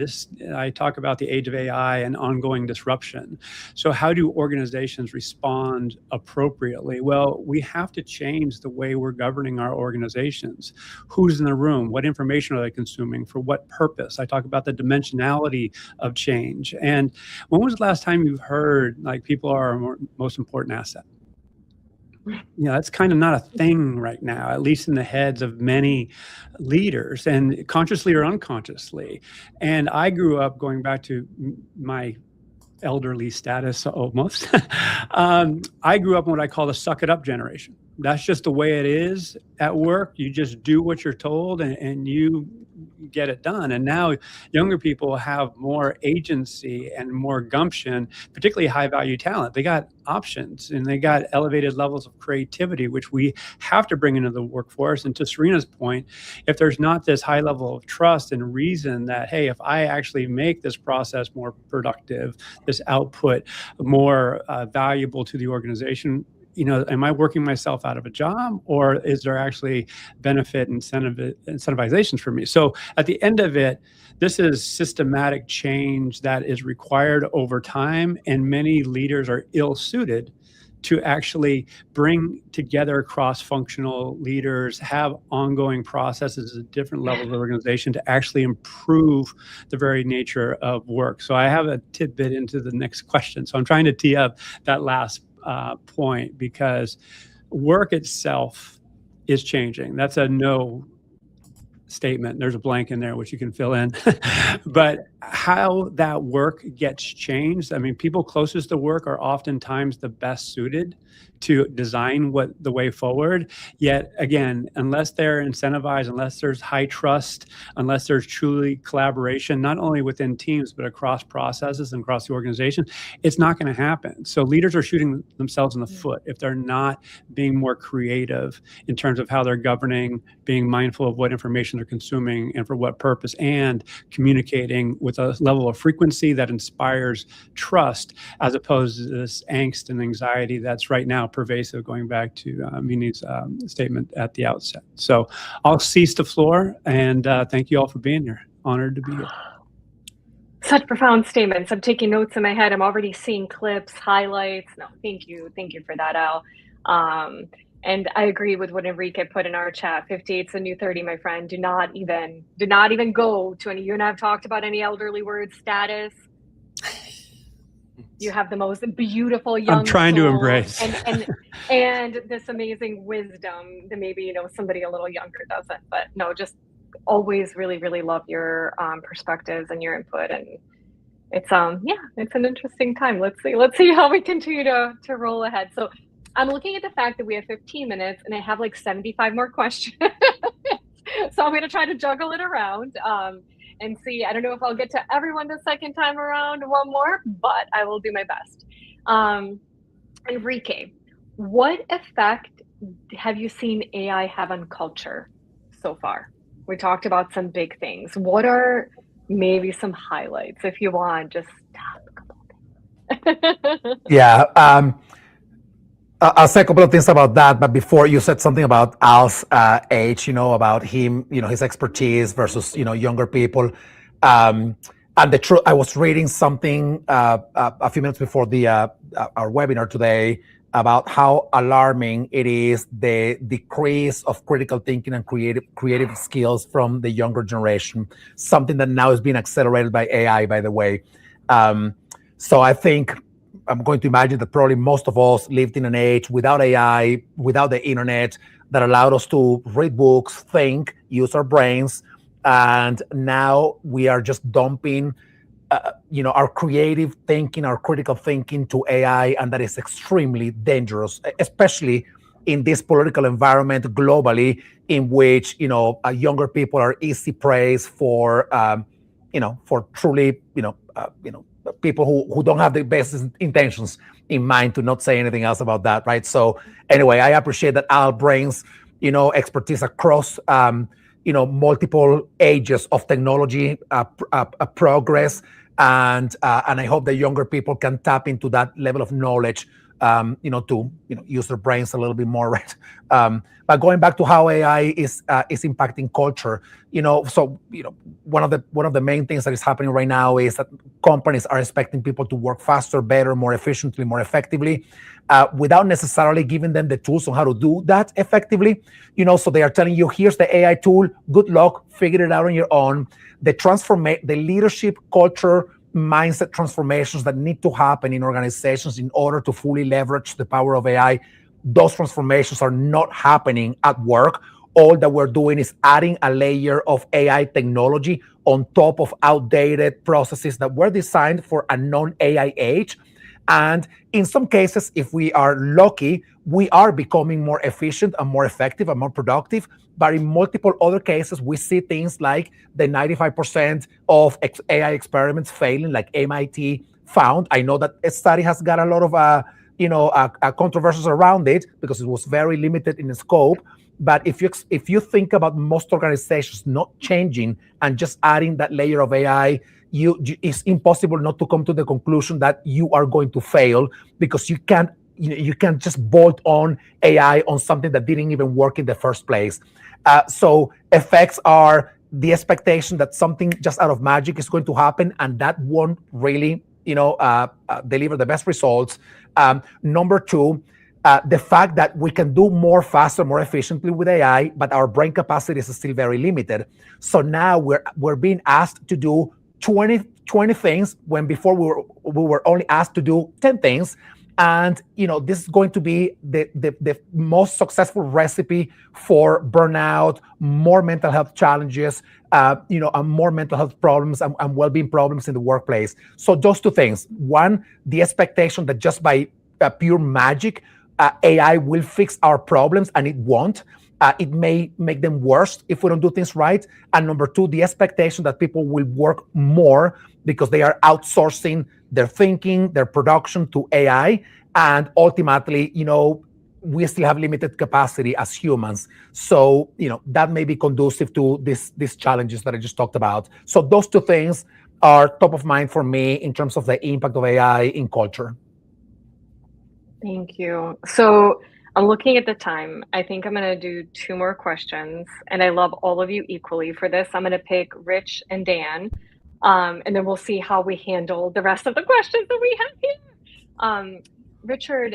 Speaker 2: I talk about the age of AI and ongoing disruption. So how do organizations respond appropriately? Well, we have to change the way we're governing our organizations. Who's in the room? What information are they consuming? For what purpose? I talk about the dimensionality of change. And when was the last time you've heard people are our most important asset? That's kind of not a thing right now, at least in the heads of many leaders, and consciously or unconsciously. And I grew up, going back to my elderly status almost, I grew up in what I call the suck it up generation. That's just the way it is at work. You just do what you're told and you get it done. And now younger people have more agency and more gumption, particularly high value talent. They got options and they got elevated levels of creativity, which we have to bring into the workforce. And to Serena's point, if there's not this high level of trust and reason that, hey, if I actually make this process more productive, this output more valuable to the organization, am I working myself out of a job, or is there actually benefit incentivizations for me? So at the end of it, this is systematic change that is required over time, and many leaders are ill-suited to actually bring together cross-functional leaders, have ongoing processes at different levels of organization to actually improve the very nature of work. So I have a tidbit into the next question. So I'm trying to tee up that last point, because work itself is changing. That's a no statement. There's a blank in there which you can fill in. But how that work gets changed, I mean, people closest to work are oftentimes the best suited to design the way forward. Yet again, unless they're incentivized, unless there's high trust, unless there's truly collaboration, not only within teams, but across processes and across the organization, it's not going to happen. So leaders are shooting themselves in the foot if they're not being more creative in terms of how they're governing, being mindful of what information they're consuming and for what purpose, and communicating with a level of frequency that inspires trust, as opposed to this angst and anxiety that's right now pervasive, going back to Mini's statement at the outset. So I'll cease the floor, and thank you all for being here. Honored to be here.
Speaker 1: Such profound statements. I'm taking notes in my head. I'm already seeing clips, highlights. No, thank you for that, Al. And I agree with what Enrique put in our chat. 58's the new 30, my friend. Do not even go to any. You and I have talked about any elderly word status. You have the most beautiful young
Speaker 2: I'm trying
Speaker 1: soul
Speaker 2: to embrace
Speaker 1: and this amazing wisdom that maybe somebody a little younger doesn't. But no, just always really, really love your perspectives and your input, and it's it's an interesting time. Let's see how we continue to roll ahead. So I'm looking at the fact that we have 15 minutes and I have like 75 more questions. So I'm going to try to juggle it around. And see, I don't know if I'll get to everyone the second time around, one more, but I will do my best. Enrique, what effect have you seen AI have on culture so far? We talked about some big things. What are maybe some highlights, if you want, just a couple of things?
Speaker 7: Yeah. I'll say a couple of things about that, but before you said something about Al's age, about him, his expertise versus, younger people. And the truth, I was reading something a few minutes before our webinar today about how alarming it is, the decrease of critical thinking and creative skills from the younger generation, something that now is being accelerated by AI, by the way. So I think I'm going to imagine that probably most of us lived in an age without AI, without the internet, that allowed us to read books, think, use our brains. And now we are just dumping, our creative thinking, our critical thinking to AI. And that is extremely dangerous, especially in this political environment globally, in which, younger people are easy prey for, for truly, people who don't have the best intentions in mind, to not say anything else about that, right? So anyway, I appreciate that Al brings, expertise across, multiple ages of technology progress, and I hope that younger people can tap into that level of knowledge, to use their brains a little bit more, right? But going back to how AI is impacting culture, so one of the main things that is happening right now is that companies are expecting people to work faster, better, more efficiently, more effectively, without necessarily giving them the tools on how to do that effectively. So they are telling you, here's the AI tool, good luck, figure it out on your own. The leadership, culture, mindset transformations that need to happen in organizations in order to fully leverage the power of AI, those transformations are not happening at work. All that we're doing is adding a layer of AI technology on top of outdated processes that were designed for a non-AI age. And in some cases, if we are lucky, we are becoming more efficient and more effective and more productive. But in multiple other cases, we see things like the 95% of AI experiments failing, like MIT found. I know that a study has got a lot of controversies around it because it was very limited in scope. But if you think about most organizations not changing and just adding that layer of AI, it's impossible not to come to the conclusion that you are going to fail, because you can't just bolt on AI on something that didn't even work in the first place. So effects are the expectation that something just out of magic is going to happen, and that won't really, deliver the best results. Number two, the fact that we can do more faster, more efficiently with AI, but our brain capacity is still very limited. So now we're being asked to do 20 things when before we were only asked to do 10 things. And this is going to be the most successful recipe for burnout, more mental health challenges, and more mental health problems and well-being problems in the workplace. So those two things: one, the expectation that just by pure magic, AI will fix our problems, and it won't. It may make them worse if we don't do things right. And number two, the expectation that people will work more because they are outsourcing their thinking, their production to AI. And ultimately, we still have limited capacity as humans. So, that may be conducive to these challenges that I just talked about. So those two things are top of mind for me in terms of the impact of AI in culture.
Speaker 1: Thank you. So I'm looking at the time. I think I'm going to do 2 more questions, and I love all of you equally for this. I'm going to pick Rich and Dan, and then we'll see how we handle the rest of the questions that we have here. Richard,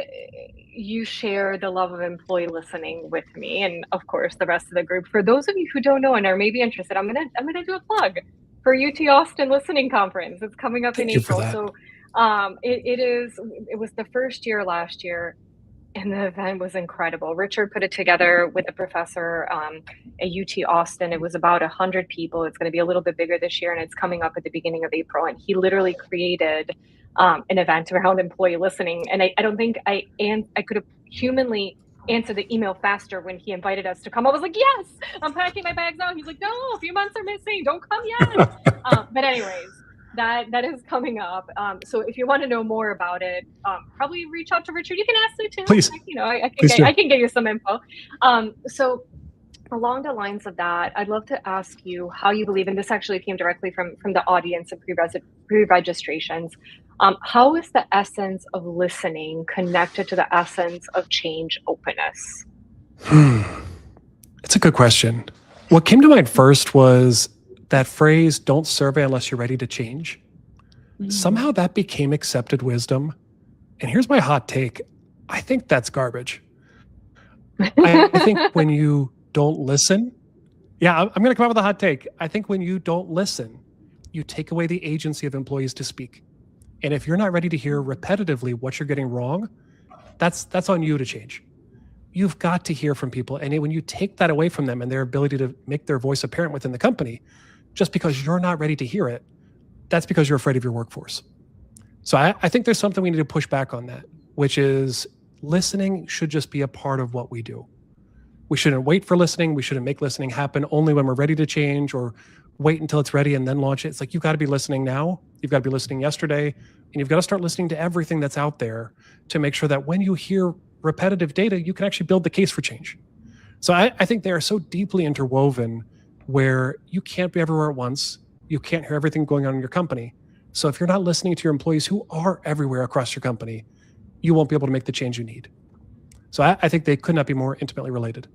Speaker 1: you share the love of employee listening with me, and of course the rest of the group. For those of you who don't know and are maybe interested, I'm gonna do a plug for UT Austin Listening Conference. It's coming up in April. So it was the first year last year, and the event was incredible. Richard put it together with a professor at UT Austin. It was about 100 people. It's going to be a little bit bigger this year, and it's coming up at the beginning of April. And he literally created an event around employee listening. And I don't think I could have humanly answered the email faster when he invited us to come. I was like, yes, I'm packing my bags out. He's like, no, a few months are missing. Don't come yet. But anyways, that is coming up. So if you want to know more about it, probably reach out to Richard. You can ask me too.
Speaker 5: Please.
Speaker 1: I can get you some info. So along the lines of that, I'd love to ask you how you believe, and this actually came directly from the audience of pre-registrations. How is the essence of listening connected to the essence of change openness?
Speaker 5: It's a good question. What came to mind first was that phrase, don't survey unless you're ready to change. Somehow that became accepted wisdom. And here's my hot take. I think that's garbage. I think when you don't listen, I'm going to come up with a hot take. I think when you don't listen, you take away the agency of employees to speak. And if you're not ready to hear repetitively what you're getting wrong, that's on you to change. You've got to hear from people. And when you take that away from them and their ability to make their voice apparent within the company, just because you're not ready to hear it, that's because you're afraid of your workforce. So I think there's something we need to push back on that, which is listening should just be a part of what we do. We shouldn't wait for listening. We shouldn't make listening happen only when we're ready to change or wait until it's ready and then launch it. It's like, you've got to be listening now. You've got to be listening yesterday. And you've got to start listening to everything that's out there to make sure that when you hear repetitive data, you can actually build the case for change. So I think they are so deeply interwoven where you can't be everywhere at once. You can't hear everything going on in your company. So if you're not listening to your employees who are everywhere across your company, you won't be able to make the change you need. So I think they could not be more intimately related.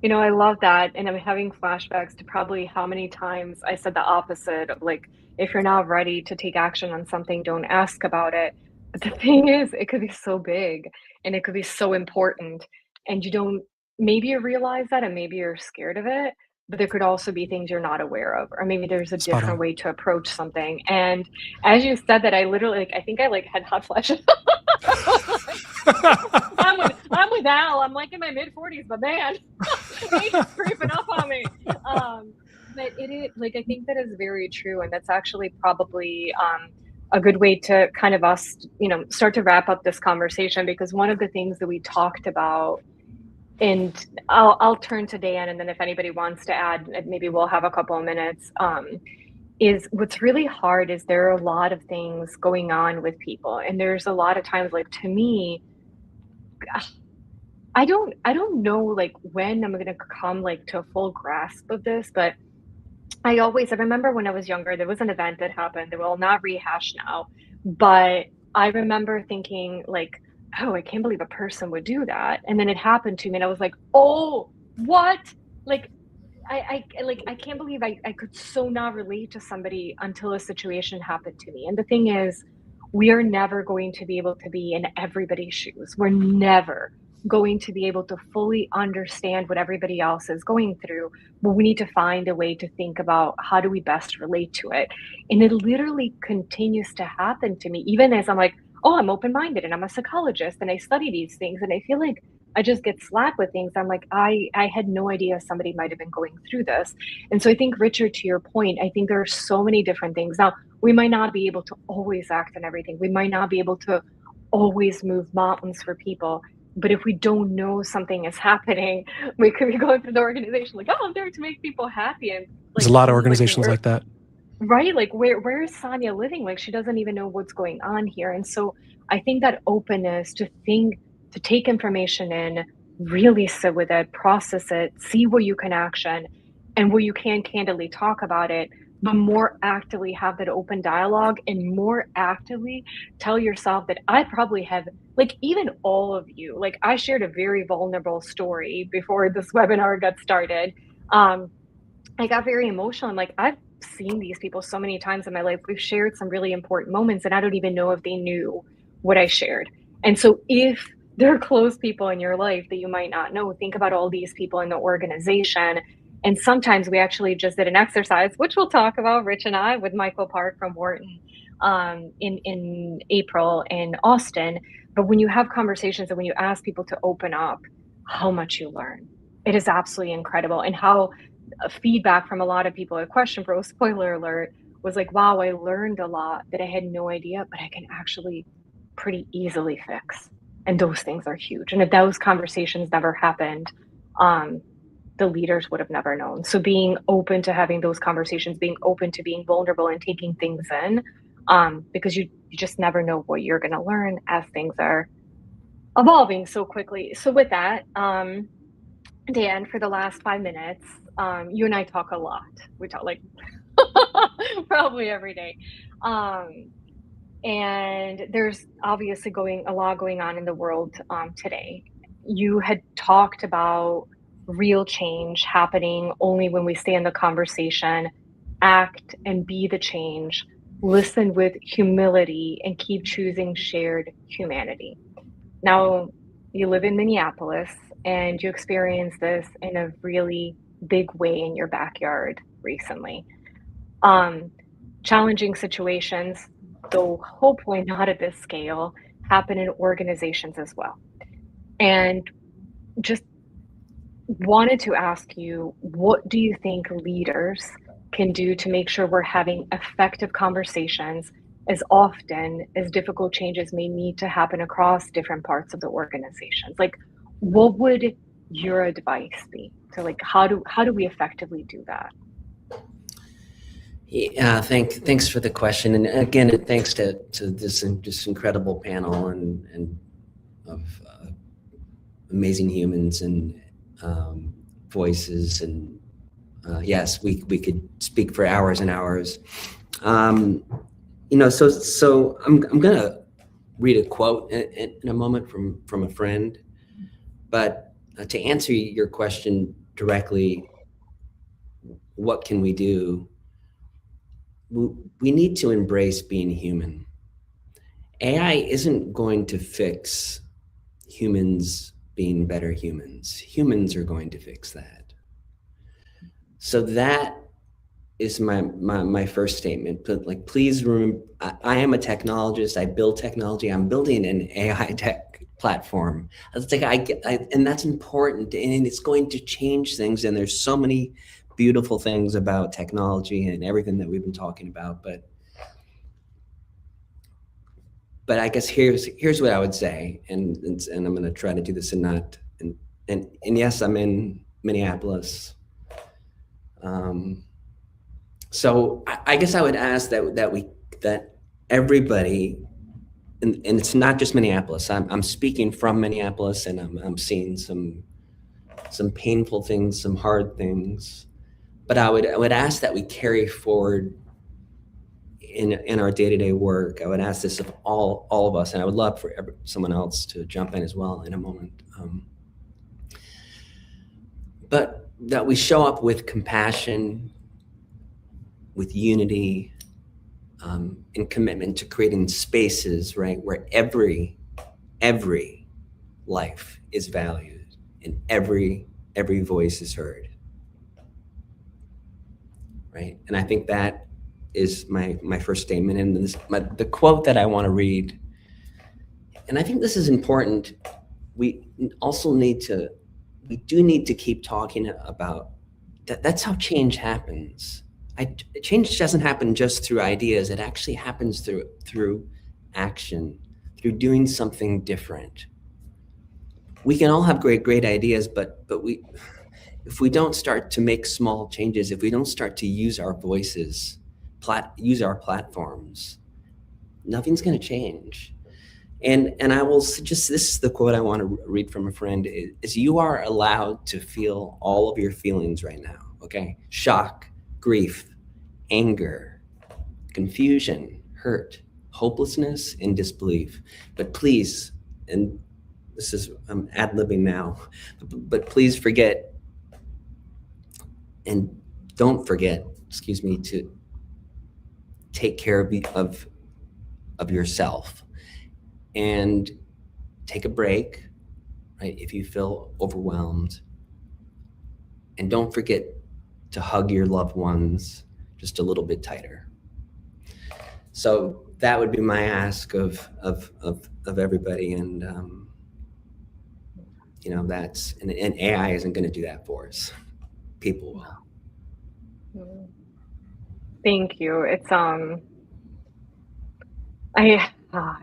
Speaker 1: You know, I love that. And I'm having flashbacks to probably how many times I said the opposite of like, if you're not ready to take action on something, don't ask about it. But the thing is, it could be so big and it could be so important. And you don't, maybe you realize that and maybe you're scared of it, but there could also be things you're not aware of, or maybe there's a
Speaker 5: Spot
Speaker 1: different
Speaker 5: on.
Speaker 1: way to approach something. And as you said that, I literally, like, I think I like had hot flashes. I'm with Al. I'm like in my mid 40s, but man, age is creeping up on me. But it is like, I think that is very true, and that's actually probably a good way to kind of us, you know, start to wrap up this conversation, because one of the things that we talked about, and I'll turn to Dan, and then if anybody wants to add, maybe we'll have a couple of minutes. Is what's really hard is there are a lot of things going on with people, and there's a lot of times, like, to me, I don't know like when I'm gonna come like to a full grasp of this, but I remember when I was younger, there was an event that happened that will not rehash now, but I remember thinking like, oh, I can't believe a person would do that. And then it happened to me and I was like, oh, what? Like, I can't believe I could so not relate to somebody until a situation happened to me. And the thing is, we are never going to be able to be in everybody's shoes. We're never going to be able to fully understand what everybody else is going through, but we need to find a way to think about how do we best relate to it. And it literally continues to happen to me, even as I'm like, oh, I'm open-minded and I'm a psychologist and I study these things, and I feel like I just get slack with things. I'm like, I had no idea somebody might have been going through this. And so I think, Richard, to your point, I think there are so many different things. Now, we might not be able to always act on everything. We might not be able to always move mountains for people. But if we don't know something is happening, we could be going through the organization like, oh, I'm there to make people happy. And like,
Speaker 5: there's a lot of organizations like that.
Speaker 1: Right? Like, where is Sonia living? Like, she doesn't even know what's going on here. And so I think that openness to think, to take information in, really sit with it, process it, see where you can action and where you can candidly talk about it, but more actively have that open dialogue and more actively tell yourself that I probably have, like, even all of you, like, I shared a very vulnerable story before this webinar got started. I got very emotional. I'm like, I've seen these people so many times in my life. We've shared some really important moments and I don't even know if they knew what I shared. And so if there are close people in your life that you might not know, think about all these people in the organization. And sometimes we actually just did an exercise, which we'll talk about, Rich and I, with Michael Park from Wharton in April in Austin. But when you have conversations and when you ask people to open up, how much you learn, it is absolutely incredible. And how feedback from a lot of people at Question Pro, spoiler alert, was like, wow, I learned a lot that I had no idea, but I can actually pretty easily fix. And those things are huge. And if those conversations never happened, the leaders would have never known. So being open to having those conversations, being open to being vulnerable and taking things in, because you just never know what you're going to learn as things are evolving so quickly. So with that, Dan, for the last 5 minutes. You and I talk a lot. We talk like probably every day. Um, and there's obviously a lot going on in the world today. You had talked about real change happening only when we stay in the conversation, act and be the change, listen with humility, and keep choosing shared humanity. Now, you live in Minneapolis and you experienced this in a really big way in your backyard recently. Um, Challenging situations, though hopefully not at this scale, happen in organizations as well. And just wanted to ask you, what do you think leaders can do to make sure we're having effective conversations as often as difficult changes may need to happen across different parts of the organizations? Like, what would your advice be to like how do we effectively do that?
Speaker 4: Yeah, thanks for the question, and again, thanks to this incredible panel and of amazing humans and voices, and yes, we could speak for hours and hours. So I'm gonna read a quote in a moment from a friend, but to answer your question directly, what can we do? We need to embrace being human. AI isn't going to fix humans being better humans. Humans are going to fix that. So that is my first statement. But like, please remember, I am a technologist. I build technology. I'm building an AI tech platform. It's like and that's important, and it's going to change things. And there's so many beautiful things about technology and everything that we've been talking about. But I guess here's what I would say, and I'm going to try to do this and yes, I'm in Minneapolis. So I guess I would ask that everybody, and it's not just Minneapolis. I'm speaking from Minneapolis, and I'm seeing some painful things, some hard things. But I would ask that we carry forward in our day-to-day work. I would ask this of all of us, and I would love for someone else to jump in as well in a moment. But that we show up with compassion, with unity, and commitment to creating spaces, right, where every life is valued and every voice is heard, right? And I think that is my first statement. And the quote that I want to read, and I think this is important. We do need to keep talking about that. That's how change happens. Change doesn't happen just through ideas. It actually happens through action, through doing something different. We can all have great ideas, but if we don't start to make small changes, if we don't start to use our voices, use our platforms, nothing's going to change. And I will suggest, this is the quote I want to read from a friend, is you are allowed to feel all of your feelings right now, okay? Shock, grief, anger, confusion, hurt, hopelessness, and disbelief. But please, and this is, I'm ad-libbing now, but please forget, and don't forget, excuse me, to take care of yourself. And take a break, right, if you feel overwhelmed. And don't forget to hug your loved ones just a little bit tighter. So that would be my ask of everybody. And that's, and AI isn't going to do that for us. People will.
Speaker 1: Thank you. It's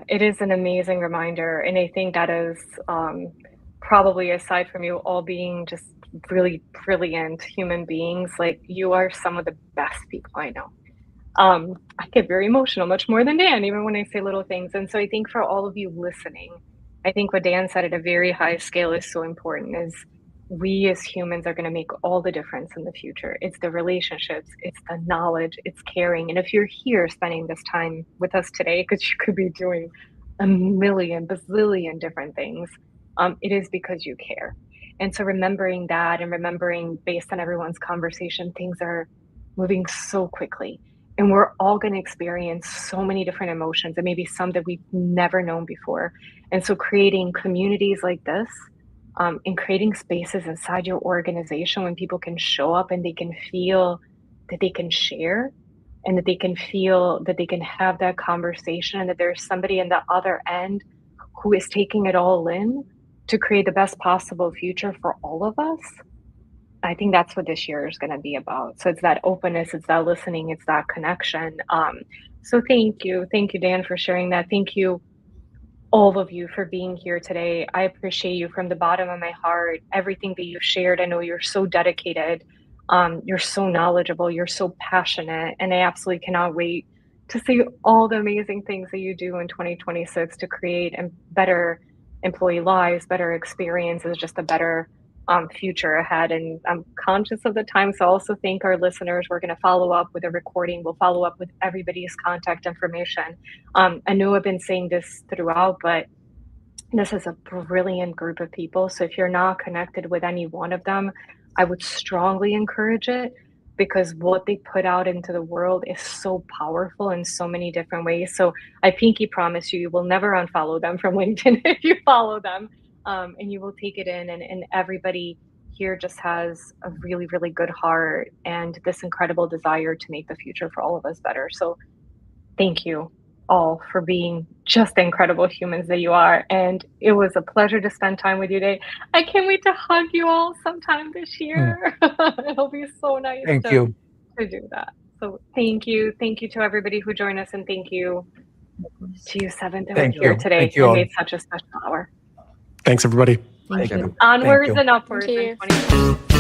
Speaker 1: it is an amazing reminder, and I think that is probably, aside from you all being just really brilliant human beings, like, you are some of the best people I know. I get very emotional, much more than Dan, even when I say little things. And so I think for all of you listening, I think what Dan said at a very high scale is so important, is we as humans are going to make all the difference in the future. It's the relationships, it's the knowledge, it's caring. And if you're here spending this time with us today, because you could be doing a million, bazillion different things, it is because you care. And so remembering that and remembering based on everyone's conversation, things are moving so quickly. And we're all going to experience so many different emotions and maybe some that we've never known before. And so creating communities like this, and creating spaces inside your organization when people can show up and they can feel that they can share and that they can feel that they can have that conversation and that there's somebody in the other end who is taking it all in to create the best possible future for all of us. I think that's what this year is going to be about. So it's that openness, it's that listening, it's that connection. So thank you, Dan, for sharing that. Thank you, all of you, for being here today. I appreciate you from the bottom of my heart. Everything that you've shared, I know you're so dedicated. You're so knowledgeable. You're so passionate, and I absolutely cannot wait to see all the amazing things that you do in 2026 to create better employee lives, better experiences, just a better future ahead. And I'm conscious of the time, so I also thank our listeners. We're going to follow up with a recording. We'll follow up with everybody's contact information. I know I've been saying this throughout, but this is a brilliant group of people. So if you're not connected with any one of them, I would strongly encourage it, because what they put out into the world is so powerful in so many different ways. So I pinky promise you, you will never unfollow them from LinkedIn if you follow them. And you will take it in, and everybody here just has a really, really good heart and this incredible desire to make the future for all of us better. So thank you all for being just the incredible humans that you are. And it was a pleasure to spend time with you today. I can't wait to hug you all sometime this year. It'll be so nice
Speaker 7: Thank you.
Speaker 1: to do that. So thank you. Thank you to everybody who joined us, and thank you to you, Seven, that were
Speaker 7: Thank
Speaker 1: here
Speaker 7: you.
Speaker 1: today.
Speaker 7: Thank you
Speaker 1: You
Speaker 7: all.
Speaker 1: made such a special hour.
Speaker 5: Thanks, everybody.
Speaker 3: Thank you.
Speaker 1: Onwards
Speaker 7: you.
Speaker 1: and upwards
Speaker 8: Thank
Speaker 1: in
Speaker 8: you.
Speaker 1: 2020.